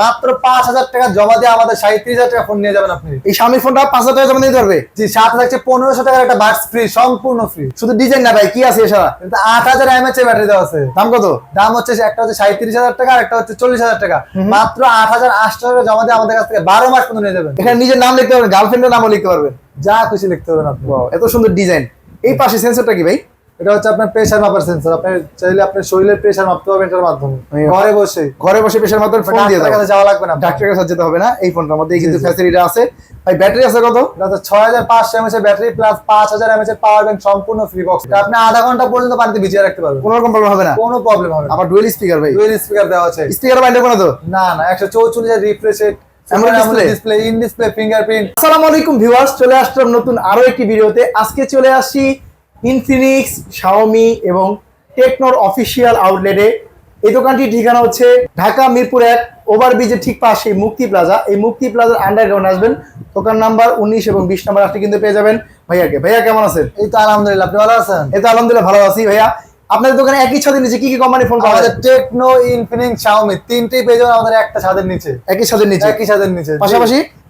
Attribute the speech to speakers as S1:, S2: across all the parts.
S1: মাত্র 5,000 টাকা জমা দিয়ে আমাদের 37,000 টাকা ফোন নিয়ে যাবেন আপনি।
S2: এই Xiaomi ফোনটা 5,000 টাকা জমা দিতে পারবে?
S1: জি, সাথে থাকছে 1500 টাকার একটা বাডস ফ্রি, সম্পূর্ণ ফ্রি।
S2: শুধু ডিজাইন না ভাই, কি আছে এছাড়া?
S1: কিন্তু 8000 mAh এর ব্যাটারি দেওয়া আছে।
S2: দাম কত?
S1: দাম হচ্ছে একটা হচ্ছে 37,000 টাকা আর একটা হচ্ছে 40,000 টাকা। মাত্র 8,800 টাকা জমা দিয়ে আমাদের কাছ থেকে 12 মাস পর্যন্ত নিয়ে যাবেন।
S2: এখানে নিজের নাম লিখতে পারবেন, গার্লফ্রেন্ডের নামও লিখতে পারবেন,
S1: যা খুশি লিখতে পারবেন আপনি।
S2: এত সুন্দর ডিজাইন। এই পাশে সেন্সরটা কি ভাই?
S1: এটা হচ্ছে আপনার প্রেসার মাপার সেন্সর। আপনি চাইলে আপনার শরীরের প্রেসার মাপতে পারবেন এটার মাধ্যমে, ঘরে বসে প্রেসার মাপার ফোন দিয়ে ডাক্তারের কাছে যাওয়া লাগবে না,
S2: ডাক্তারের কাছে যেতে হবে না। এই ফোনটার মধ্যে কিন্তু ফ্যাসিলিটি আছে ভাই। ব্যাটারি আছে কত?
S1: এটা হচ্ছে 6500 mAh এর ব্যাটারি প্লাস 5000 mAh এর পাওয়ার ব্যাংক, সম্পূর্ণ ফ্রি বক্স। এটা আপনি আধা ঘন্টা পর্যন্ত পানিতে ভিজিয়ে রাখতে পারবেন,
S2: কোনো রকম প্রবলেম হবে না?
S1: কোনো প্রবলেম হবে না।
S2: আবার ডুয়াল স্পিকার ভাই?
S1: ডুয়াল স্পিকার দেওয়া আছে।
S2: স্পিকার বাইন্ড হবে না তো?
S1: না না, 144 এর refresh rate, display, in display fingerprint.
S2: আসসালামু আলাইকুম ভিউয়ার্স, চলে আসলাম নতুন আরো একটি ভিডিওতে। আজকে চলে আসি ইনফিনিক্স, শাওমি এবং টেকনোর অফিসিয়াল আউটলেটে। এই দোকানটির ঠিকানা হচ্ছে ঢাকা মিরপুর 1 ওভারব্রিজের ঠিক পাশে মুক্তি প্লাজা। এই মুক্তি প্লাজার আন্ডারগ্রাউন্ড আসবেন, দোকান নাম্বার 19 এবং 20 নাম্বার আসলে কিন্তু পেয়ে যাবেন ভাইয়াকে। ভাইয়া কেমন আছেন?
S1: এই তো আলহামদুলিল্লাহ, আপনি ভালো আছেন?
S2: এই তো আলহামদুলিল্লাহ ভালো আছি। ভাইয়া আপনাদের দোকানে একই ছাদের নিচে কি কি কোম্পানি ফোন পাওয়া যায়?
S1: আমাদের টেকনো, ইনফিনিক্স, শাওমি তিনটেই পেয়ে যাবেন আমাদের একটা ছাদের নিচে।
S2: একই ছাদের নিচে?
S1: একই ছাদের নিচে।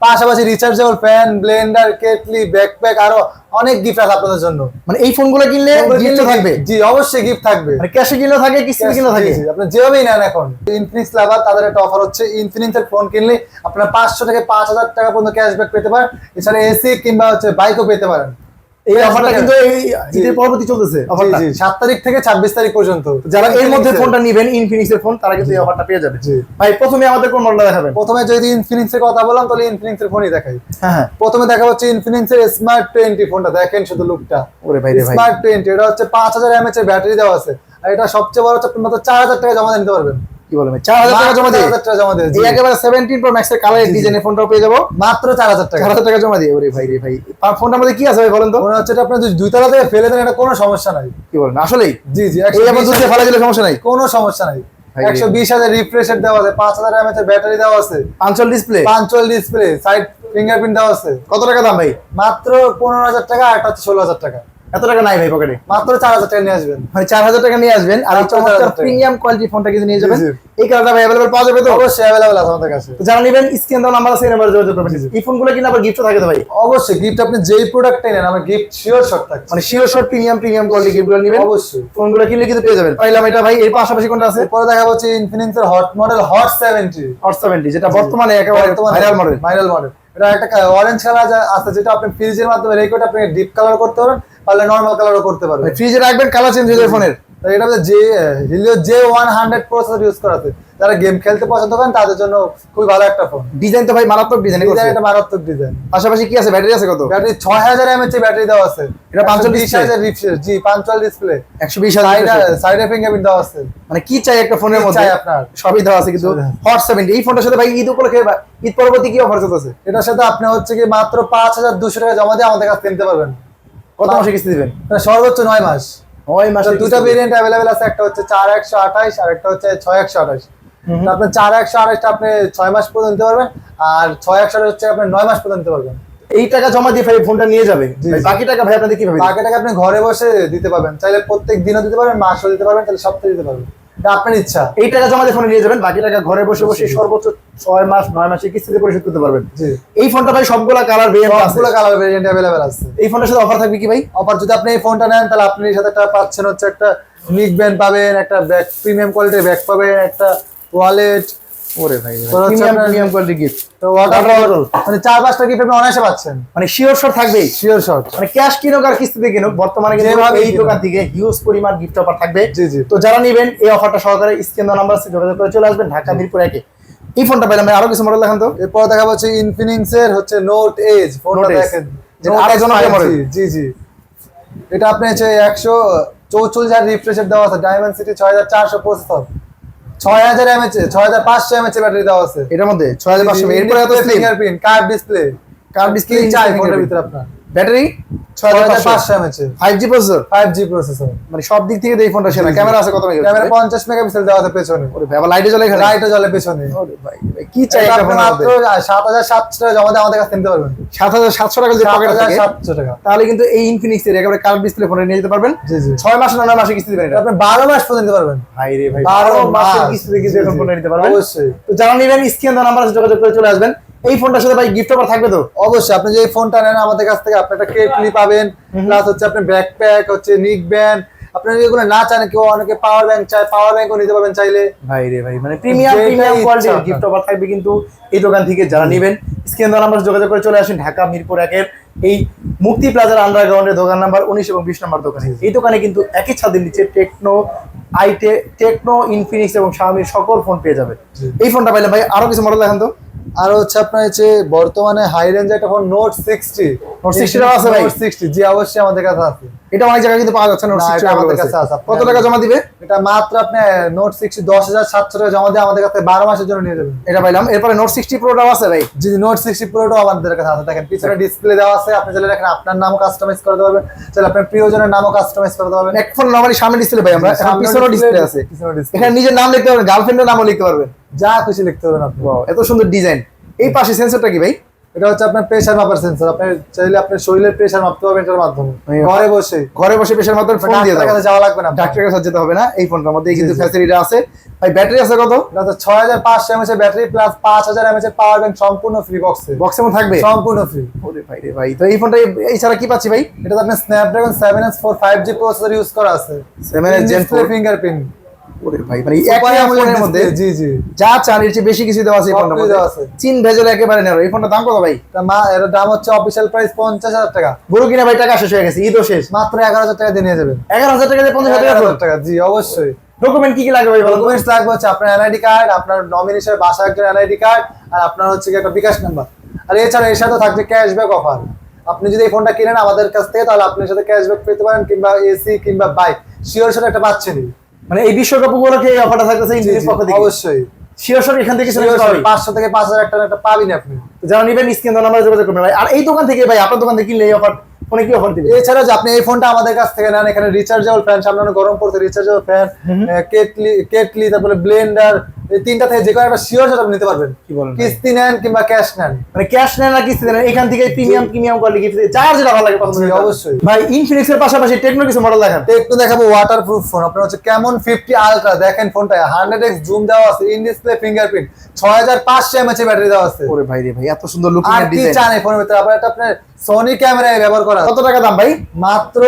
S2: পাশাপাশি
S1: rechargeable fan, Blender, kettle, backpack, আরো অনেক গিফট আছে আপনাদের জন্য।
S2: মানে এই ফোনগুলো কিনলে গিফট থাকবে?
S1: জি অবশ্যই গিফট থাকবে।
S2: মানে ক্যাশে কিনলেও থাকে, কিস্তিতে কিনলেও থাকে?
S1: আপনি যেভাবেই নেন। এখন ইনফিনিক্স লাভার তাদের একটা অফার হচ্ছে, ইনফিনিক্স এর ফোন কিনলে আপনারা 500 থেকে 5000 টাকা পর্যন্ত ক্যাশব্যাক পেতে পারেন। এছাড়া এসি কিংবা হচ্ছে বাইকও পেতে পারেন।
S2: এই অফারটা কিন্তু এই ঈদের পরবর্তী চলতেছে অফারটা।
S1: জি 7 তারিখ থেকে 26 তারিখ পর্যন্ত।
S2: যারা এর মধ্যে ফোনটা নেবেন ইনফিনিক্স এর ফোন, তারা কিন্তু এই অফারটা পেয়ে যাবে। ভাই প্রথমে আমাদের কোন মডেলটা দেখাবেন?
S1: প্রথমে যদি ইনফিনিক্স এর কথা বললাম তাহলে ইনফিনিক্স এর ফোনই দেখাই।
S2: হ্যাঁ,
S1: প্রথমে দেখা হচ্ছে ইনফিনিক্স এর স্মার্ট 20 ফোনটা। দেখেন শুধু লুকটা,
S2: ওরে ভাই রে ভাই।
S1: স্মার্ট 20 এটা হচ্ছে 5000 mAh এর ব্যাটারি দেওয়া আছে। আর এটা সবচেয়ে বড় হচ্ছে আপনি মাত্র 4000 টাকা জমা দিতে পারবেন।
S2: কি বলেন? 4000 টাকা জমা দিয়ে?
S1: 4000 টাকা জমা দিয়ে
S2: এই একেবারে 17 প্রো ম্যাক্স এর কালার ডিজাইনের ফোনটাও পেয়ে যাবো
S1: মাত্র 4000 টাকা।
S2: 4000 টাকা জমা দিয়ে? ওরে ভাই রে ভাই। আর ফোনটার মধ্যে কি আছে ভাই বলেন তো?
S1: মনে হচ্ছে এটা আপনি যদি দুই তলা থেকে ফেলে দেন এটা কোনো সমস্যা নাই।
S2: কি বলেন আসলেই?
S1: জি জি,
S2: এই আবার দুধে ফেলা দিলে সমস্যা নাই?
S1: কোনো সমস্যা নাই। 120,000 রিফ্রেশ রেট দেওয়া আছে, 5000 mAh এর ব্যাটারি দেওয়া আছে,
S2: পাঞ্চুয়াল ডিসপ্লে,
S1: সাইড ফিঙ্গারপ্রিন্ট দেওয়া আছে।
S2: কত টাকা দাম ভাই?
S1: মাত্র 15,000 টাকা, আর একটা হচ্ছে 16,000 টাকা।
S2: এত টাকা নাই ভাই পকেটে?
S1: মাত্র 4000 টাকা নিয়ে আসবেন।
S2: মানে 4000 টাকা নিয়ে আসবেন আর প্রিমিয়াম কোয়ালিটি ফোনটা কিন্তু নিয়ে যাবেন। এই কালারটা ভাই अवेलेबल পাওয়া যাবে তো?
S1: অবশ্যই अवेलेबल আছে আমাদের কাছে।
S2: তো যারা নেবেন স্ক্রিন দাও নাম্বার আছে, এই নাম্বারে যোগাযোগ করবেন। এই ফোনগুলো কিনা আবার গিফটও থাকে তো ভাই?
S1: অবশ্যই গিফট, আপনি যেই প্রোডাক্টটাই নেন আমার গিফট শিওর শট থাকে।
S2: মানে শিওর শট প্রিমিয়াম কোয়ালিটি গিফটগুলো নেবেন
S1: অবশ্যই।
S2: ফোনগুলো কিনলে কিন্তু পেয়ে যাবেন। পাইলাম এটা ভাই। এর পাশাপাশি কোনটা আছে?
S1: পরে দেখা হচ্ছে ইনফিনিক্স এর হট মডেল হট 70,
S2: যেটা বর্তমানে একেবারে ভাইরাল মডেল।
S1: এটা একটা অরেঞ্জ কালার আছে যেটা আপনি ফ্রিজের মাধ্যমে রেখে আপনি ডিপ কালার করতে পারেন, পারলে নরমাল কালারও করতে পারবেন।
S2: ফ্রিজে রাখবেন, কালার চেঞ্জ হয়ে যাবে ফোনের।
S1: এটা যে হিলিও J100 প্রসেসর ইউজ করা আছে। যারা গেম খেলতে পছন্দ করেন তাদের জন্য খুবই ভালো একটা ফোন।
S2: ডিজাইন তো ভাই মারাত্মক ডিজাইন।
S1: এটা মারাত্মক ডিজাইন।
S2: পাশাপাশি কি আছে? ব্যাটারি আছে কত?
S1: ব্যাটারি 6000 mAh ব্যাটারি দেওয়া আছে।
S2: এটা পাঞ্চুয়াল ডিসপ্লে?
S1: জি পাঞ্চুয়াল ডিসপ্লে,
S2: 120,000
S1: সাইডে ফিঙ্গারপ্রিন্ট দেওয়া আছে।
S2: মানে কি চাই একটা ফোনের মধ্যে
S1: আপনার
S2: সবই দেওয়া আছে। কিন্তু হট 70 এই ফোনটার সাথে ভাই ঈদ উপলক্ষে বা ঈদ পরবর্তী কি অফার চলতেছে?
S1: এটার সাথে আপনি হচ্ছে কি মাত্র 5200 টাকা জমা দিয়ে আমাদের কাছে কিনতে পারবেন।
S2: কত মাসে কিস্তি দিবেন?
S1: সর্বোচ্চ 9 মাস।
S2: 9 মাসে
S1: দুটো ভেরিয়েন্ট अवेलेबल আছে, একটা হচ্ছে 4128 আর একটা হচ্ছে 6128। আপনি 4128 টা আপনি 6 মাস পর্যন্ত নিতে পারবেন, আর 6128 হচ্ছে আপনি 9 মাস পর্যন্ত নিতে পারবেন।
S2: এই টাকা জমা দিয়ে ভাই ফোনটা নিয়ে যাবে। বাকি টাকা ভাই আপনাদের কিভাবে?
S1: বাকি টাকা আপনি ঘরে বসে দিতে পারবেন, চাইলে প্রত্যেক দিনও দিতে পারবেন, মাসও দিতে পারবেন, তাহলে সপ্তাহে দিতে পারবেন, এটা আপনার ইচ্ছা।
S2: এই টাকা জমা দিয়ে ফোনে নিয়ে যাবেন, বাকি টাকা ঘরে বসে সর্বোচ্চ 6 মাস 9 মাসে কিস্তিতে পরিশোধ করতে পারবেন। এই ফোনটা ভাই সবগুলা কালার ভেরিয়েন্ট আছে?
S1: সবগুলা কালার ভেরিয়েন্ট अवेलेबल আছে।
S2: এই ফোনটার সাথে অফার থাকবে কি ভাই?
S1: অফার যদি আপনি এই ফোনটা নেন তাহলে আপনি এর সাথে একটা পাচ্ছেন হচ্ছে একটা নিক ব্যান্ড পাবেন, একটা ব্যাক প্রিমিয়াম কোয়ালিটির ব্যাগ পাবেন, একটা ওয়ালেট।
S2: ওরে ভাই প্রিমিয়াম কোয়ালিটি গিফট।
S1: তো ওয়াটার বটল, মানে 4-5টা গিফট আপনি অনায়াসে পাচ্ছেন।
S2: মানে শিওর শট থাকবে?
S1: Sure shot.
S2: মানে ক্যাশ কিনুক আর কিস্তিতে কিনুক, বর্তমানে কিন্তু এই দোকান থেকে হিউজ পরিমাণ গিফট অফার থাকবে।
S1: জি জি।
S2: তো যারা নেবেন এই অফারটা সহকারে স্ক্রিন দাও নাম্বার আছে, যোগাযোগ করে চলে আসবেন ঢাকা মিরপুর 1 এ। এই ফোনটা পাইলাম ভাই। আরো কিছু মডেল দেখান তো।
S1: এরপর দেখা হচ্ছে ইনফিনিক্স এর হচ্ছে নোট এজ ফোনটা দেখেন,
S2: যেটা আরো জনপ্রিয় মডেল।
S1: জি জি। এটা আপনি হচ্ছে 144,000 রিফ্রেশ রেট দেওয়া আছে, Dimensity 6400 processor, 6000 mAh 6500 mAh battery দেওয়া আছে
S2: এটার মধ্যে 6500। এরপর এত
S1: ফিঙ্গারপ্রিন্ট, কার্ভ ডিসপ্লে চাই ফোনের ভিতরে আপনার।
S2: Battery
S1: 6500 mAh
S2: 5G processor,
S1: 5G processor.
S2: মানে সব দিক থেকে এই ফোনটা সেরা।
S1: জি।
S2: ক্যামেরা আছে কত মেগাপিক্সেল?
S1: ক্যামেরা 50 মেগাপিক্সেল দেওয়া আছে পেছনে।
S2: ওরে ভাই, আবার লাইটে জ্বলে এখানে?
S1: লাইটও জ্বলে পেছনে।
S2: ওরে ভাই, কি চাই
S1: এটা
S2: একটা
S1: আপনি
S2: ফোনের
S1: মাত্র
S2: মধ্যে?
S1: 7700 টাকা জমা দিয়ে আমাদের কাছে নিতে পারবেন।
S2: 7700 টাকা যদি পকেটে থাকে
S1: 7700 টাকা।
S2: তাহলে কিন্তু এই ইনফিনিক্স এর একেবারে কার্ভ ডিসপ্লে ফোনে নিয়ে যেতে পারবেন।
S1: জি জি।
S2: 6 মাস না 9 মাসে কিস্তি দিবেন এটা?
S1: আপনি 12 মাস পর্যন্ত নিতে পারবেন।
S2: ভাই রে ভাই,
S1: 12
S2: 12 মাসের
S1: মাস।
S2: কিস্তিতে কিন্তু
S1: জি,
S2: এখন
S1: জি।
S2: ফোন নিতে পারবেন।
S1: অবশ্যই।
S2: তো যারা নিবেন স্ক্রিন দেওয়া নাম্বারে যোগাযোগ করে চলে আসবেন। এই ফোনটার সাথে ভাই গিফট অফার থাকবে তো?
S1: অবশ্যই। আপনি যে ফোনটা নেন আমাদের কাছ থেকে আপনি একটা কেটলি পাবেন, প্লাস হচ্ছে আপনি ব্যাকপ্যাক, হচ্ছে নিক ব্যান্ড। আপনি যদি এগুলো না চান, কেউ অনেকে পাওয়ার ব্যাংক চায়, পাওয়ার ব্যাংকও নিতে পারবেন চাইলে।
S2: ভাই রে ভাই, মানে প্রিমিয়াম
S1: যেটাই
S2: প্রিমিয়াম
S1: ইচ্ছা
S2: কোয়ালিটির
S1: আপনার।
S2: গিফট অফার থাকবে কিন্তু এই দোকান থেকে যারা নেবেন। স্ক্রিন দেওয়া নাম্বারে যোগাযোগ করে চলে আসেন ঢাকা মিরপুর 1 এর এই মুক্তি প্লাজার আন্ডারগ্রাউন্ডের দোকান নাম্বার 19 এবং 20 নম্বর দোকানে। এই দোকানে কিন্তু একই ছাদের নিচে টেকনো, ইনফিনিক্স এবং শাওমির সকল ফোন পেয়ে যাবে।
S1: জি।
S2: এই ফোনটা পাইলে ভাই আরো কিছু মডেল দেখান তো।
S1: আর হচ্ছে আপনার হচ্ছে বর্তমানে হাই রেঞ্জ একটা ফোন নোট 60।
S2: নোট 60 টাও আছে ভাই?
S1: নোট 60 জি অবশ্যই আমাদের কাছে আছে।
S2: এটা অনেক জায়গায় কিন্তু পাওয়া যাচ্ছে না।
S1: না, এটা আমাদের কাছে আছে।
S2: কত টাকা জমা দিবে?
S1: এটা মাত্র আপনি নোট 60 10700 টাকা জমা দিয়ে আমাদের কাছে 12 মাসের জন্য নিয়ে যাবেন।
S2: এটা পাইলাম। এরপরে নোট 60 প্রোটাও আছে ভাই?
S1: জি নোট 60 প্রোটাও আমাদের কাছে আছে। দেখেন পিছনে ডিসপ্লে দেওয়া আছে, আপনি চাইলে দেখেন আপনার নামও কাস্টমাইজ করতে পারবেন, চাইলে আপনার প্রিয়জনের নামও কাস্টমাইজ করতে পারবেন।
S2: এক ফোন নরমালি সামনে ডিসপ্লে ভাই, আমরা এখন পিছনেও ডিসপ্লে আছে।
S1: পিছনে ডিসপ্লে,
S2: এখানে নিজের নাম লিখতে পারবেন, গার্লফ্রেন্ডের নামও লিখতে পারবেন।
S1: যা খুশি লিখতে পারবেন আপনি।
S2: ওয়াও, এত সুন্দর ডিজাইন। এই পাশে সেন্সরটা কি ভাই?
S1: এটা হচ্ছে আপনার প্রেসার মাপার সেন্সর। আপনি চাইলে আপনার শরীরের প্রেসার মাপতে পারবেন এটার মাধ্যমে, ঘরে বসে।
S2: ঘরে বসে প্রেসার মাত্র ফোন দিয়ে
S1: ডাক্তারের
S2: দাও,
S1: কাছে যাওয়া লাগবে না,
S2: ডাক্তারের কাছে যেতে হবে না। এই ফোনটার মধ্যে কিন্তু
S1: জি, জি।
S2: ফ্যাসিলিটি আছে ভাই। ব্যাটারি আছে কত?
S1: এটা তো 6500 mAh ব্যাটারি প্লাস 5000 mAh এর পাওয়ার ব্যাংক, সম্পূর্ণ ফ্রি বক্সে।
S2: বক্সের মধ্যে থাকবে
S1: সম্পূর্ণ ফ্রি।
S2: ওরে ভাই রে ভাই, তো এই ফোনটা এছাড়া কি পাচ্ছি ভাই?
S1: এটা তো আপনার Snapdragon 7S4 5G processor use করা আছে।
S2: 7S Gen 4
S1: fingerprint.
S2: ওরে ভাই, মানে একই ফোনের মধ্যে
S1: জি জি
S2: যা চান এর চেয়ে বেশি কিছু দেওয়া আছে এই
S1: সব
S2: ফোনটার
S1: কিছু
S2: মধ্যে।
S1: দেওয়া আছে।
S2: চীন ভেজেল একেবারে নেরো। এই ফোনটার দাম কত ভাই?
S1: এর দাম হচ্ছে অফিশিয়াল প্রাইস 50000 টাকা।
S2: গরু কিনা ভাই টাকা শেষ হয়ে গেছে, ঈদও শেষ।
S1: মাত্র 11000 টাকা দিয়ে নিয়ে যাবেন।
S2: 11000 টাকা দিয়ে 50000 টাকা ফোন?
S1: 11000 টাকা জি অবশ্যই।
S2: ডকুমেন্ট কি কি লাগবে ভাই বলুন?
S1: ডকুমেন্টস লাগবে হচ্ছে আপনার এনআইডি কার্ড, আপনার নমিনি হিসেবে বাসার একজন এনআইডি কার্ড, আর আপনার হচ্ছে কি একটা বিকাশ নাম্বার। আর এছাড়া এর সাথে থাকছে ক্যাশব্যাক অফার। আপনি যদি এই ফোনটা কিনেন আমাদের কাছ থেকে, তাহলে আপনি এর সাথে ক্যাশব্যাক পেতে পারেন, কিংবা এসি কিংবা বাইক শিওর সাথে একটা পাচ্ছেনই।
S2: মানে এই বিশ্বকাপ উপলক্ষে এই অফারটা থাকতেছে ইনফিনিক্স পক্ষ থেকে?
S1: অবশ্যই।
S2: শিওর এখান থেকে কিছু
S1: Sure,
S2: পাবে।
S1: 500 থেকে 5000 টাকা একটা পাবেন আপনি।
S2: তো যারা নিবেন স্ক্রিন দেওয়া নাম্বারে যোগাযোগ করবেন ভাই। আর এই দোকান থেকে ভাই, আপনার দোকান থেকে কিনলে এই অফার ফোনে কি অফার দিবে?
S1: এছাড়া যে আপনি এই ফোনটা আমাদের কাছ থেকে নেন, এখানে রিচার্জেবল ফ্যান, সামনে অনেক গরম পড়ছে, রিচার্জেবল ফ্যান, কেটলি, তারপরে ব্লেন্ডার, এই তিনটা থেকে যে কোনো একটা শিওর সেট আপনি নিতে পারবেন।
S2: কি বলেন ভাই?
S1: কিস্তি নেন কিংবা ক্যাশ নেন।
S2: মানে ক্যাশ নেন না কিস্তি দেন, এখান থেকে প্রিমিয়াম কোয়ালিটি গিফট যার যেটা ভালো লাগে পছন্দ
S1: জি,
S2: করে
S1: অবশ্যই।
S2: ভাই। ইনফিনিক্স এর পাশাপাশি টেকনো কিছু মডেল দেখান।
S1: একটু দেখাবো ওয়াটারপ্রুফ ফোন। আপনার হচ্ছে কেমন 50 আলট্রা। দেখেন ফোনটা 100x জুম দেওয়া আছে, in display fingerprint, 6500 mAh battery দেওয়া আছে।
S2: ওরে ভাই রে ভাই, এত সুন্দর লুকিং
S1: আর
S2: এর
S1: কি
S2: ডিজাইন।
S1: চান এই ফোনের ভিতরে? আবার এটা আপনার সোনি ক্যামেরায় ব্যবহার করা।
S2: কত টাকা দাম ভাই?
S1: মাত্র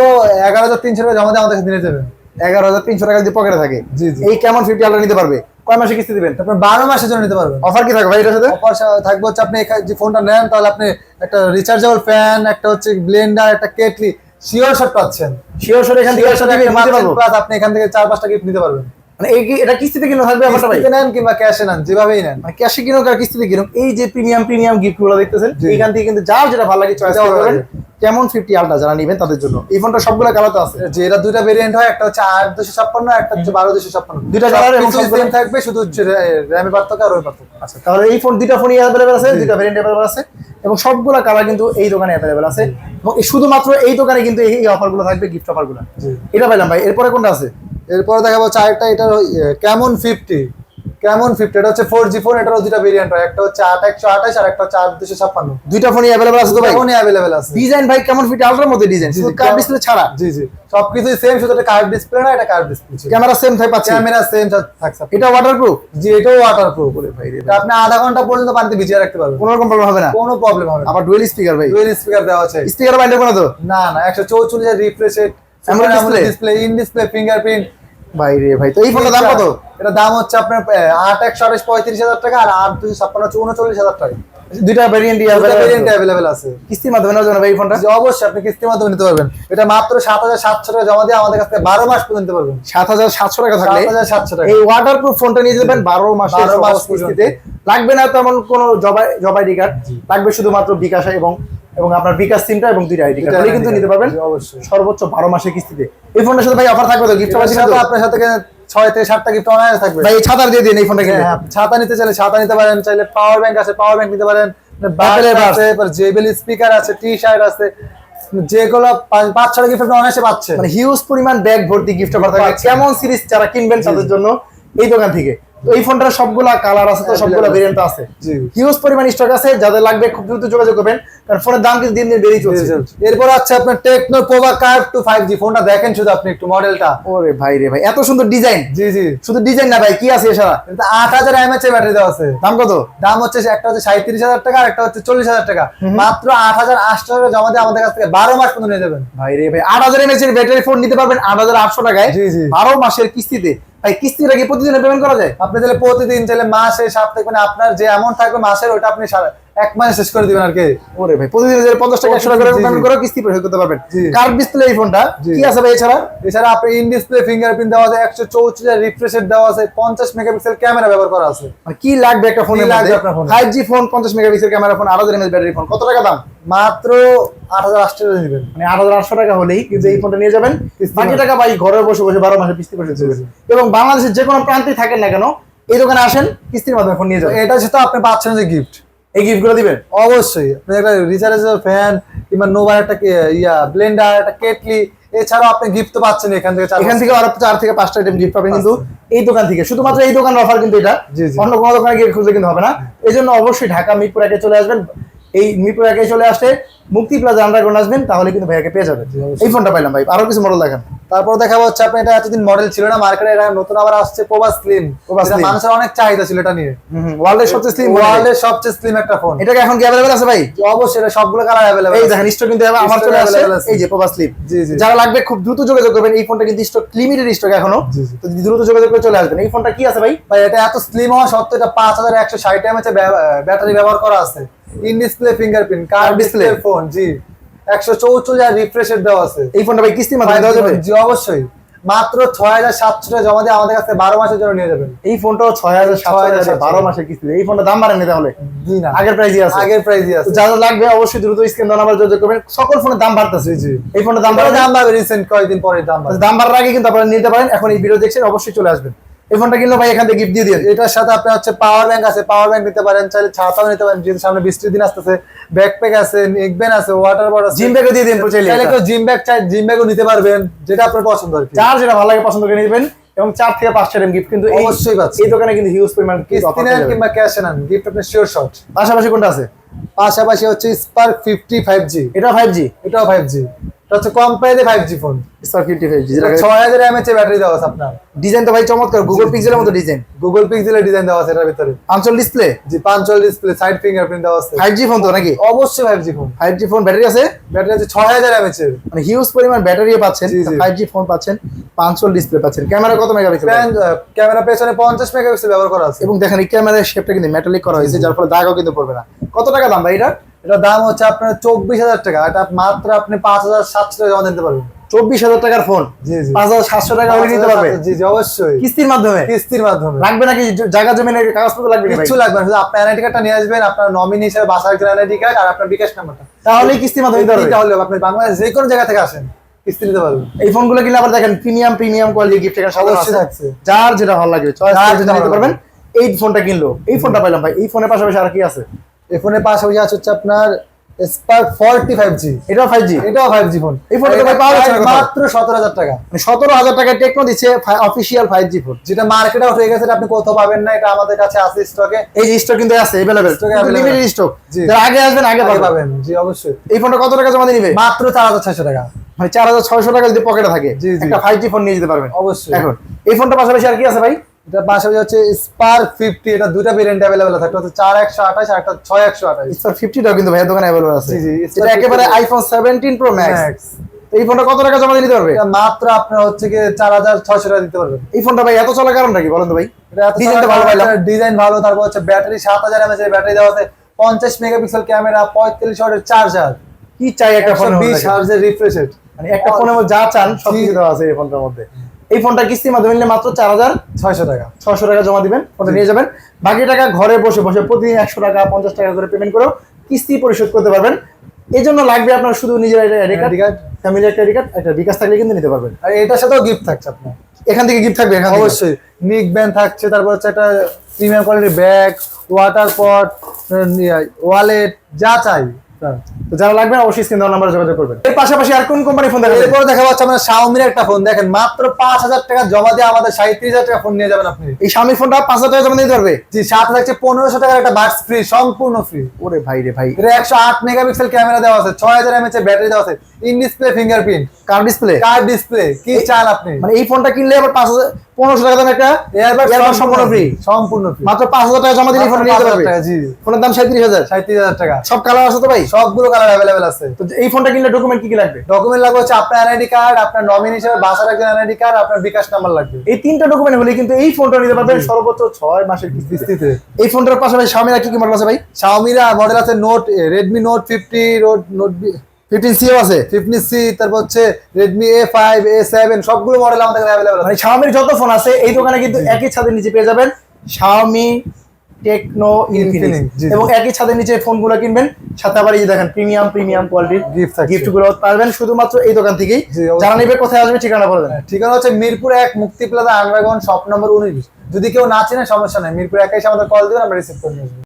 S1: 11300 টাকা জমা দিয়ে আমাদের কাছে নিয়ে যাবেন।
S2: 11300 টাকা যদি পকেটে থাকে,
S1: জি, জি।
S2: এই কেমন 50 আলট্রা নিতে পারবে? কয় মাসে কিস্তি দিবেন?
S1: আপনার 12 মাসের জন্য নিতে পারবেন।
S2: অফার কি থাকবে ভাই এটার সাথে?
S1: অফার থাকবে হচ্ছে আপনি যে ফোনটা নেন, তাহলে আপনি একটা রিচার্জেবল ফ্যান, একটা হচ্ছে ব্লেন্ডার, একটা কেটলি শিওর শট পাচ্ছেন।
S2: শিওর এখান থেকে
S1: শিওর
S2: নিতে পারবো?
S1: প্লাস আপনি এখান থেকে 4-5টা গিফট নিতে পারবেন।
S2: মানে এই এটা কিস্তিতে কিনো থাকবে অফারটা ভাই?
S1: কিস্তিতে নেন কিংবা ক্যাশে নেন, যেভাবেই নেন।
S2: মানে ক্যাশে কিনুক আর কিস্তিতে কিনুক, এই যে প্রিমিয়াম গিফট গুলো দেখতেছেন,
S1: জি।
S2: এখান থেকে কিন্তু যার যেটা ভালো লাগে চয়েস করতে পারবেন। কেমন 50 আলট্রা যারা নেবেন তাদের জন্য এই ফোনটা সবগুলো কালার তো আছে।
S1: যে এটা দুইটা ভেরিয়েন্ট হয়, একটা হচ্ছে 8256, একটা হচ্ছে 12256।
S2: দুইটা কালার এবং
S1: সবকিছু
S2: সবগুলো
S1: সেম থাকবে, শুধু র‍্যামে পার্থক্য আর ওই পার্থক্য।
S2: আচ্ছা, তাহলে এই ফোন দুইটা ফোনই অ্যাভেলেবেল আছে, দুইটা ভেরিয়েন্ট অ্যাভেলেবেল আছে এবং সবগুলো কালার কিন্তু এই দোকানে অ্যাভেলেবেল আছে। এবং শুধুমাত্র এই দোকানে কিন্তু এই অফারগুলো থাকবে, গিফট অফারগুলো।
S1: জি।
S2: এটা পাইলাম ভাই। এরপরে কোনটা আছে?
S1: এরপরে দেখাবো আরেকটা, এটা কেমন 50। এটা হচ্ছে 4G ফোন। এটারও দুইটা ভেরিয়েন্ট হয়, একটা হচ্ছে 8128 আর একটা হচ্ছে 8256।
S2: দুইটা ফোনই অ্যাভেলেবেল আছে তো ভাই?
S1: ফোনই अवेलेबल আছে।
S2: ডিজাইন ভাই কেমন 50 আলট্রার মধ্যে ডিজাইন,
S1: জি,
S2: শুধু
S1: জি,
S2: কার্ভ ডিসপ্লে ছাড়া?
S1: জি জি, সবকিছুই সেম, শুধু এটা কার্ভ ডিসপ্লে না, এটা কার্ভ ডিসপ্লে।
S2: ক্যামেরা সেম থাই পাচ্ছি?
S1: ক্যামেরা সেম থাকছে।
S2: এটা ওয়াটারপ্রুফ?
S1: জি, এটাও ওয়াটারপ্রুফ।
S2: ওরে ভাই রে
S1: এটা
S2: ভাই,
S1: আপনি আধা ঘন্টা পর্যন্ত পানিতে ভিজিয়ে রাখতে পারবেন,
S2: কোনো রকম প্রবলেম হবে না?
S1: কোনো প্রবলেম হবে না।
S2: আবার ডুয়াল স্পিকার ভাই?
S1: ডুয়াল স্পিকার দেওয়া আছে।
S2: স্পিকার বাইন্ডার কোনো তো?
S1: না 144 এর refresh rate,
S2: AMOLED
S1: display, in display fingerprint.
S2: ভাই রে ভাই, তো এই ফোনটার দাম কত?
S1: এটা দাম হচ্ছে আপনার 8128 35000 টাকা, আর 8256 হচ্ছে 39000 টাকা।
S2: দুইটা ভেরিয়েন্ট
S1: ভেরিয়েন্ট अवेलेबल আছে।
S2: কিস্তির মাধ্যমে নেওয়া যাবে ভাই এই ফোনটা?
S1: জি অবশ্যই, আপনি কিস্তির মাধ্যমে নিতে পারবেন। এটা মাত্র 7700 টাকা জমা দিয়ে আমাদের কাছ থেকে 12 মাস পর্যন্ত নিতে পারবেন।
S2: 7700 টাকা থাকলে
S1: 7700 টাকা
S2: এই ওয়াটারপ্রুফ ফোনটা নিয়ে যাবেন 12 মাসের
S1: 12 মাস
S2: সহজ কিস্তিতে। লাগবে না তেমন কোনো জবাই কার্ড, লাগবে শুধুমাত্র বিকাশ এবং আপনার বিকাশ সিমটা এবং দুইটা আইডি কার্ড, কিন্তু নিতে পারবেন
S1: জি, অবশ্যই।
S2: সর্বোচ্চ 12 মাসের কিস্তিতে। এই ফোনটার সাথে ভাই অফার থাকবে তো? গিফট
S1: এটার সাথে আপনার সাথে 6 থেকে 7টা গিফট অনায়াসে থাকবে।
S2: ভাই এই ছাতার দিয়ে দিন এই ফোনটা কিনলে।
S1: হ্যাঁ, ছাতা নিতে চাইলে ছাতা নিতে পারেন, চাইলে পাওয়ার ব্যাংক আছে, পাওয়ার ব্যাংক নিতে পারেন,
S2: Apple এর
S1: আছে, জেবিএল স্পিকার আছে, টি-শার্ট আছে, যেগুলো 5-6টা গিফট আপনি অনায়াসে পাচ্ছেন।
S2: মানে হিউজ পরিমাণ ব্যাগ ভর্তি গিফট অফার থাকবে
S1: পাচ্ছেন।
S2: কেমন সিরিজ যারা কিনবেন তাদের জন্য এই দোকান থেকে। তো এই ফোনটার সবগুলা কালার আছে, তো সবগুলা ভেরিয়েন্ট আছে,
S1: জি।
S2: হিউজ পরিমাণ স্টক আছে, যাদের লাগবে খুব দ্রুত যোগাযোগ করবেন, কারণ ফোনের দাম কিন্তু দিন দিন বেড়েই চলছে।
S1: এরপর আছে আপনার টেকনো পোভা কার্ভ 2 5G ফোনটা দেখেন শুধু আপনি একটু মডেলটা।
S2: ওরে ভাই রে ভাই, এত সুন্দর ডিজাইন।
S1: জি জি,
S2: শুধু ডিজাইন না ভাই, কি আছে এছাড়া?
S1: এটা 8000 mAh এর ব্যাটারি দেওয়া আছে।
S2: দাম কত?
S1: দাম হচ্ছে একটা হচ্ছে 37,000 টাকা আর একটা হচ্ছে 40,000 টাকা। মাত্র 8,800 টাকা জমা দিয়ে আমাদের কাছ থেকে 12 মাস পর্যন্ত নিয়ে যাবেন।
S2: ভাই রে ভাই, 8000 mAh এর ব্যাটারি ফোন নিতে পারবেন 8,800 টাকায়।
S1: জি জি,
S2: 12 মাসের কিস্তিতে। ভাই কিস্তিটা কি প্রতিদিন পেমেন্ট করা যায়?
S1: আপনি তাহলে প্রতিদিন চাইলে মাসে সাপ্তাহিক মানে আপনার যে অ্যামাউন্ট থাকবে মাসের ওটা আপনি এক মাসে শেষ করে দিবেন আর কি।
S2: ওরে ভাই, প্রতিদিন 50 টাকা 100 টাকা করে
S1: জি, জি।
S2: পেমেন্ট করে কিস্তি পরিশোধ করতে পারবেন।
S1: জি।
S2: কার্ভ ডিসপ্লে এই ফোনটা।
S1: জি।
S2: কি আছে ভাই এছাড়া?
S1: এছাড়া আপনি ইন ডিসপ্লে ফিঙ্গারপ্রিন্ট দেওয়া আছে, 164 রিফ্রেশ রেট দেওয়া আছে, 50 মেগাপিক্সেল ক্যামেরা ব্যবহার করা আছে।
S2: মানে কি লাগবে একটা ফোনের
S1: কি লাগবে
S2: মধ্যে?
S1: আপনার ফোনে?
S2: 5G phone, 50 megapixel camera phone, 8000 mAh battery phone, কত টাকা দাম?
S1: মাত্র 8,800 টাকা দিবেন।
S2: মানে 8,800 টাকা হলেই কিন্তু এই ফোনটা নিয়ে যাবেন।
S1: কিস্তি
S2: বাকি
S1: মাসে।
S2: টাকা ভাই ঘরে বসে বসে 12 মাসে কিস্তি পরিশোধ করবেন। এবং বাংলাদেশের যে কোনো প্রান্তে থাকেন না কেন, এই দোকানে আসেন, কিস্তির মাধ্যমে ফোন নিয়ে
S1: তো
S2: যাবেন।
S1: এটা সাথে আপনি পাচ্ছেন যে গিফট,
S2: এই গিফটগুলো দিবেন।
S1: অবশ্যই আপনি একটা রিচার্জেবল ফ্যান কিংবা নোভার একটা ব্লেন্ডার, একটা কেটলি, এছাড়াও আপনি গিফট তো পাচ্ছেন এখান থেকে।
S2: এখান থেকে আরো 4 থেকে 5টা আইটেম গিফট পাবেন কিন্তু এই দোকান থেকে। শুধুমাত্র এই দোকানের অফার কিন্তু এটা,
S1: জি, জি।
S2: অন্য কোনো দোকানে গিয়ে খুঁজে কিন্তু হবে না। এই জন্য অবশ্যই ঢাকা মিরপুর 1 চলে আসবেন। এই মিরপুর 1 চলে আসলে মুক্তি প্লাজা আন্ডারগ্রাউন্ড আসবেন, তাহলে কিন্তু ভাইয়াকে পেয়ে যাবেন। এই ফোনটা পাইলাম ভাই, আরো কিছু মডেল দেখেন।
S1: তারপর দেখাবো হচ্ছে আপনি, এটা এতদিন মডেল ছিল না মার্কেটে, এটা নতুন আবার আসছে পোভা স্লিম।
S2: পোভা
S1: এটা
S2: Slim।
S1: মানুষের অনেক চাহিদা ছিল এটা নিয়ে।
S2: ওয়ার্ল্ডের সবচেয়ে স্লিম,
S1: ওয়ার্ল্ডের সবচেয়ে স্লিম একটা ফোন।
S2: এটা কি এখন কি अवेलेबल আছে ভাই?
S1: অবশ্যই এটা সবগুলো কালার अवेलेबल
S2: এই দেখেন স্টক কিন্তু আমার
S1: Stock
S2: চলে আসছে।
S1: available আছে।
S2: এই যে পোভা স্লিম।
S1: জি, জি।
S2: যারা লাগবে খুব দ্রুত যোগাযোগ করবেন। এই ফোনটা কিন্তু স্টক লিমিটেড স্টক এখনো,
S1: জি, জি।
S2: তো দ্রুত যোগাযোগ করে চলে আসবেন। এই ফোনটা কি আছে ভাই?
S1: ভাই এটা এত স্লিম হওয়া সত্ত্বেও এটা 5160 mAh ব্যাটারি ব্যবহার করা আছে, in display fingerprint curve display phone. G, 164 refresh rate দেওয়া আছে।
S2: এই ফোনটা ভাই কিস্তির মাধ্যমে দেওয়া যাবে?
S1: জি অবশ্যই, মাত্র 6,700 টাকা জমা দিয়ে আমাদের কাছে 12 মাসের জন্য নিয়ে যাবেন।
S2: এই ফোনটাও 6,700 12 মাসের কিস্তি। এই ফোনটা দাম বাড়েনি তাহলে?
S1: জি না,
S2: আগের প্রাইসই আছে।
S1: আগের প্রাইসই আছে।
S2: যারা লাগবে অবশ্যই দ্রুত স্ক্রিন দেওয়া নাম্বার যোগাযোগ করবেন। সকল ফোনের দাম বাড়তেছে।
S1: জি।
S2: এই ফোনের দাম
S1: দাম বাড়বে রিসেন্ট কয়েকদিন পরে দাম বাড়বে।
S2: দাম বাড়ার আগে কিন্তু আপনারা নিতে পারেন। এখন এই ভিডিও দেখছেন, অবশ্যই চলে আসবেন। এই ফোনটা কিনলে ভাই এখান থেকে গিফট দিয়ে দিন।
S1: এটার সাথে আপনার হচ্ছে পাওয়ার ব্যাংক আছে, পাওয়ার ব্যাংক নিতে পারেন, চাইলে ছাতাও নিতে পারেন যেহেতু সামনে বৃষ্টির দিন আসতেছে। ব্যাকপ্যাক আছে, নেকব্যান্ড আছে, ওয়াটার বটল আছে,
S2: জিম ব্যাগও দিয়ে দিন চাইলে।
S1: চাইলে কেউ জিম ব্যাগ চাই জিম ব্যাগও নিতে পারবেন, যেটা আপনার পছন্দ আর কি।
S2: যার যেটা ভালো লাগে পছন্দ করে নেবেন। এবং 4 থেকে 5টা গিফট কিন্তু
S1: অবশ্যই পাচ্ছেন।
S2: এই দোকানে কিন্তু হিউজ পরিমাণ
S1: কিস্তি নেন কিংবা ক্যাশে নেন, গিফট আপনার শিওর শট।
S2: পাশাপাশি কোনটা আছে?
S1: পাশাপাশি হচ্ছে স্পার্ক 50 5G,
S2: এটা 5G,
S1: এটাও 5G। এটা হচ্ছে কম প্রাইসে 5G ফোন।
S2: স্টার 55G, যেটা
S1: 6000 mAh ব্যাটারি দেওয়া আছে আপনার।
S2: ডিজাইন তো ভাই চমৎকার, গুগল পিক্সেলের মতো ডিজাইন।
S1: গুগল পিক্সেলের ডিজাইন দেওয়া আছে এটার ভিতরে।
S2: আঞ্চল ডিসপ্লে,
S1: জি, পাঞ্চল ডিসপ্লে, সাইড ফিঙ্গারপ্রিন্ট দেওয়া আছে।
S2: 5G ফোন তো নাকি?
S1: অবশ্যই 5G phone.
S2: 5G phone, battery আছে,
S1: ব্যাটারি আছে 6000 mAh এর।
S2: মানে হিউজ পরিমাণ ব্যাটারি পাচ্ছেন।
S1: জি, জি।
S2: 5G ফোন পাচ্ছেন, পাঞ্চল ডিসপ্লে পাচ্ছেন। ক্যামেরা কত মেগাপিক্সেল?
S1: ক্যামেরা পেছনে 50 মেগাপিক্সেল ব্যবহার করা আছে।
S2: এবং দেখেন এই ক্যামেরার শেপটা কিন্তু মেটালিক করা হয়েছে, যার ফলে দাগও কিন্তু পড়বে না। কত টাকা দাম ভাই এটা?
S1: এটার দাম হচ্ছে আপনার 24,000 টাকা। এটা মাত্র আপনি 5,700 টাকা জমা দিতে পারবেন।
S2: 24,000 টাকার ফোন
S1: জি, জি।
S2: 5,700 টাকা হলে নিতে পারবে?
S1: জি জি অবশ্যই,
S2: কিস্তির মাধ্যমে?
S1: কিস্তির মাধ্যমে।
S2: লাগবে নাকি জায়গা জমিনের কাগজপত্র লাগবে কি ভাই?
S1: কিছু লাগবে না, শুধু আপনার এনআইডি কার্ডটা নিয়ে আসবেন, আপনার নমিনি হিসেবে বাসার এনআইডি কার্ড আর আপনার বিকাশ নাম্বারটা,
S2: তাহলেই কিস্তির মাধ্যমে নিতে পারবে।
S1: তাহলে আপনি বাংলাদেশ যে কোনো জায়গা থেকে আসেন কিস্তি নিতে পারবেন।
S2: এই ফোনগুলো কিনলে আবার দেখেন প্রিমিয়াম কোয়ালিটির গিফট এখানে সাজানো
S1: অবশ্যই
S2: আছে।
S1: থাকছে।
S2: যার যেটা ভালো লাগে চয়েস
S1: যার
S2: করে
S1: যেটা
S2: নিতে
S1: ভালো
S2: পারবেন। এই ফোনটা কিনলো, এই ফোনটা পাইলাম ভাই। এই ফোনের পাশাপাশি আর কি আছে?
S1: এই ফোনের পাশাপাশি আছে হচ্ছে আপনার স্পার্ক 40 5G,
S2: এটাও 5G,
S1: এটাও 5G ফোন।
S2: এই ফোনটা তো ভাই পাওয়া যাচ্ছে না কোথাও।
S1: মাত্র 17,000 টাকা।
S2: মানে 17,000 টাকায় টেকনো দিচ্ছে অফিসিয়াল 5G ফোন।
S1: যেটা মার্কেটে আউট হয়ে গেছে, এটা আপনি কোথাও পাবেন না, এটা আমাদের কাছে আছে স্টকে।
S2: এই যে স্টক কিন্তু আছে available,
S1: Stock available।
S2: Limited stock.
S1: জি।
S2: যারা আগে আসবেন আগে
S1: আগে
S2: পাবেন।
S1: পাবেন, জি অবশ্যই।
S2: এই ফোনটা কত টাকা জমা দিয়ে নিবে?
S1: মাত্র 4,600 টাকা।
S2: মানে 4,600 টাকা যদি পকেটে থাকে,
S1: জি, জি।
S2: একটা 5G ফোন নিয়ে যেতে পারবেন
S1: অবশ্যই।
S2: এখন। এই ফোনটা পাশাপাশি আর কি আছে ভাই?
S1: এটা পাশাপাশি হচ্ছে স্পার্ক 50, এটা দুইটা ভেরিয়েন্ট अवेलेबल আছে, একটা হচ্ছে 4128 আর একটা 6128।
S2: স্টার 50টাও কিন্তু ভাইয়ের দোকানে अवेलेबल আছে।
S1: জি, জি,
S2: এটা একেবারে আইফোন 17 প্রো ম্যাক্স।
S1: Max।
S2: এই ফোনটা কত টাকা জমা দিয়ে নিতে পারবে?
S1: এটা মাত্র আপনার হচ্ছে কি 4,600 টাকা দিতে পারবেন।
S2: এই ফোনটা ভাই এত চলার কারণটা কি বলেন তো ভাই?
S1: এটা এত
S2: ডিজাইনটা ভালো পাইলাম।
S1: ডিজাইন ভালো, তারপর হচ্ছে ব্যাটারি 7000 mAh এর ব্যাটারি দেওয়া আছে, 50 মেগাপিক্সেল ক্যামেরা, 45 ওয়াটের চার্জার,
S2: কি চাই একটা ফোনে?
S1: 120 হার্জের রিফ্রেশ রেট।
S2: মানে একটা ফোনের মধ্যে যা চান সব কিছু দেওয়া আছে এই ফোনটার মধ্যে। এই ফোনটা কিস্তির মাধ্যমে নিলে মাত্র 4,600
S1: টাকা।
S2: টাকা জমা দিবেন, ফোনটা নিয়ে যাবেন। বাকি টাকা ঘরে বসে বসে প্রতিদিন 100 টাকা 50 টাকা করে পেমেন্ট করেও কিস্তি পরিশোধ করতে পারবেন। এই জন্য লাগবে আপনার শুধু নিজের আইডি কার্ড, ফ্যামিলি একটা আইডি কার্ড, একটা বিকাশ থাকলে কিন্তু নিতে পারবেন।
S1: আর এটার সাথেও গিফট থাকছে আপনার।
S2: এখান থেকে গিফট থাকবে? এখান থেকে
S1: অবশ্যই নিক ব্যান্ড থাকছে, তারপর হচ্ছে একটা প্রিমিয়াম কোয়ালিটির ব্যাগ, ওয়াটার পট, ওয়ালেট, যা চাই
S2: তো যারা লাগবে অবশ্যই স্ক্রিন দেওয়া নাম্বারে যোগাযোগ করবেন। এর পাশাপাশি আর কোন কোম্পানির ফোন দেখাবেন?
S1: এরপরে দেখা যাচ্ছে আমরা Xiaomi-র একটা ফোন, দেখেন মাত্র 5,000 টাকা জমা দিয়ে আমাদের 37,000 টাকা ফোন নিয়ে যাবেন আপনি।
S2: এই Xiaomi ফোনটা 5,000 টাকা জমা দিতে পারবে?
S1: জি, সাথে থাকছে 1,500 টাকার একটা বাডস ফ্রি, সম্পূর্ণ ফ্রি।
S2: ওরে ভাই রে ভাই,
S1: এটা 108 মেগাপিক্সেল ক্যামেরা দেওয়া আছে, 6000 mAh এর ব্যাটারি দেওয়া আছে, in display fingerprint,
S2: curve display.
S1: Car display, কি চান আপনি?
S2: মানে এই ফোনটা কিনলে আবার 1500 টাকা দামের একটা
S1: এয়ারবাড
S2: এয়ারবাড সম্পূর্ণ ফ্রি।
S1: সম্পূর্ণ ফ্রি,
S2: মাত্র 5,000 টাকা জমা দিলে ফোন নিয়ে যেতে পারবে।
S1: জি,
S2: ফোনের দাম 37,000।
S1: 37,000 টাকা।
S2: সব কালার আছে তো ভাই?
S1: সবগুলো কালার অ্যাভেলেবেল আছে।
S2: তো এই ফোনটা কিনলে ডকুমেন্ট কি কি লাগবে?
S1: ডকুমেন্ট লাগবে হচ্ছে আপনার এনআইডি কার্ড, আপনার নমিনি হিসেবে বাসার একজন এনআইডি কার্ড, আপনার বিকাশ নাম্বার লাগবে।
S2: এই তিনটা ডকুমেন্ট হলে কিন্তু এই ফোনটা নিতে পারবেন সর্বোচ্চ 6 মাসের কিস্তিতে। এই ফোনটার পাশাপাশি Xiaomi কি কি মডেল আছে ভাই?
S1: Xiaomi মডেল আছে note, Redmi Note 50, note
S2: 15C আছে,
S1: 15C, তারপর হচ্ছে Redmi A5, A7, সবগুলো মডেল আমাদের কাছে অ্যাভেলেবেল আছে।
S2: মানে Xiaomi যত ফোন আছে এই দোকানে কিন্তু একই ছাদের নিচে পেয়ে যাবেন Xiaomi, টেকনো, ইনফিনিক্স,
S1: জি,
S2: এবং একই ছাদের নিচে ফোনগুলো কিনবেন, সাথে আবার এই যে দেখেন প্রিমিয়াম কোয়ালিটির
S1: গিফট থাকছে।
S2: গিফটগুলো পাবেন শুধুমাত্র এই দোকান থেকেই।
S1: জি, অবশ্যই।
S2: যারা নেবে কোথায় আসবে ঠিকানা বলে দেন।
S1: ঠিকানা হচ্ছে মিরপুর 1, মুক্তি প্লাজা, আন্ডারগ্রাউন্ড, শপ নম্বর 19। যদি কেউ না চেনে সমস্যা নাই, মিরপুর 1 এসে আমাদের কল দিবেন, আমরা রিসিভ করে নিয়ে আসবো।